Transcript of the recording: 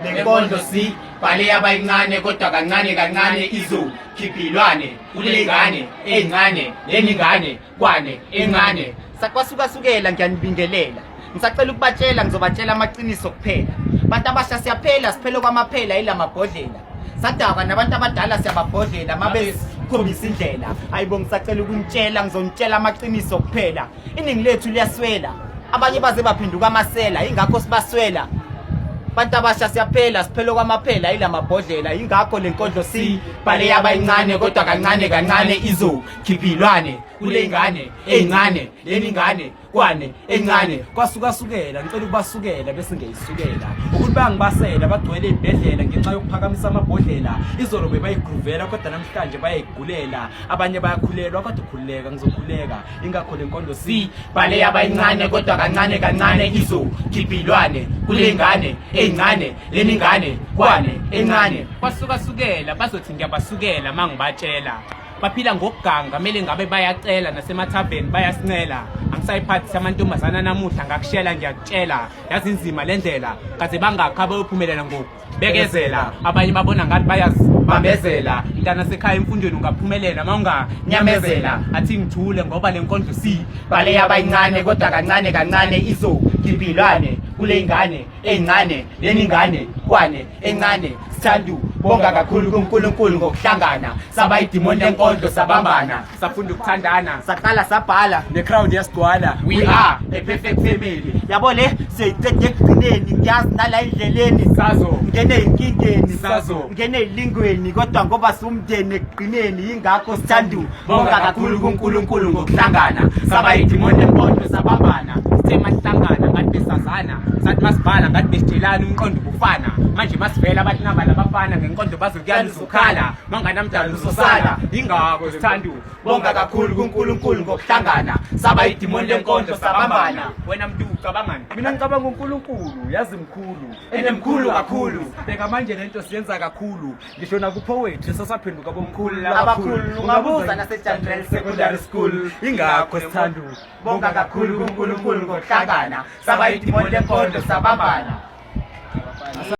lenkondlo sibhale yabayincane kodwa kancane kancane izokhipilwane kule ngane encane leningane kwane encane sakwasukasukela ngiyanibingelela ngisacela ukubatshela ngizobatshela amaqiniso kuphela bantu abasha siyaphela siphele kwamaphela ila mabhodlela sadaba nabantu abadala siyababhodlela mabe khombisa indlela ayibo ngisacela ukunitshela ngizonitshela amaqiniso kuphela iningi lethu liyaswela abanye baze baphinduka amasela ingakho sibaswela bantu abasha siyaphela siphele kwamaphela ila mabhodlela ingakho lenkondlo sibhale yabayincane kodwa kancane kancane izokhipilwane kule ngane encane leningane kwane encane kwasukasukela ngicela ukubasukela bese ngiyisukela ukuthi bangibasela bagcwele ibhedlela ngenxa yokuphakamisa amabhodlela izolo bebayigruvela kodwa namhlanje bayayigulela abanye bayakhulelwa kodwa ukhululeka ngizokhuleka ingakho lenkondlo sibhale yabayincane kodwa kancane kancane izokhipilwane kule ngane encane leningane kwane encane kwasukasukela bazothi ngiyabasukela mangibatshela baphila ngokuganga mele ngabe bayacela nasemathaveni bayasincela angisayiphathi amantombazana namuhla ngakushela ngiyakutshela yazi inzima lendlela kaze bangakha bayophumelela ngokubekezela abanye babona ngathi bayazibambezela intana sekhaya emfundweni ungaphumelela mawunganyamezela athi ngithule ngoba lenkondlo sibhale yabayincane kodwa kancane kancane izokhipilwane kule ngane encane leningane kwane encane sithandu bonga kakhulu kuNkulunkulu ngokuhlangana sabayidimoni lenkondlo sabambana safunda ukuthandana saqala sabhala necrowd yasigcwala we are a perfect family yabo le seyicede ekugcineni ngiyazi nala endleleni sazo ngene inkingeni sazo ngene ilingweni kodwa ngoba sumndeni ekugcineni ingakho sithandu bonga kakhulu kuNkulunkulu ngokuhlangana sabayidimoni lenkondlo sabambana sithe mahlangana ngathi besazana sathi masibhala ngathi besitshelana umqondo ubufana manje masivela abathi nabala bafana ngenkondlo bazokuyala uzokhala manganamdala uzosala ingakho sithandu bonga kakhulu kuNkulunkulu ngokuhlangana sabayidimoni lenkondlo sabambana wena mntu ucabangani mina ngicabanga uNkulunkulu yazi mkhulu enemkhulu kakhulu beka manje lento siyenza kakhulu ngisho nakupoetry sasaphenduka bomkhulu abakhulu ungabuza naseJandrel Secondary School ingakho sithandu bonga kakhulu kuNkulunkulu ngokuhlangana sabayidimoni lenkondlo sabambana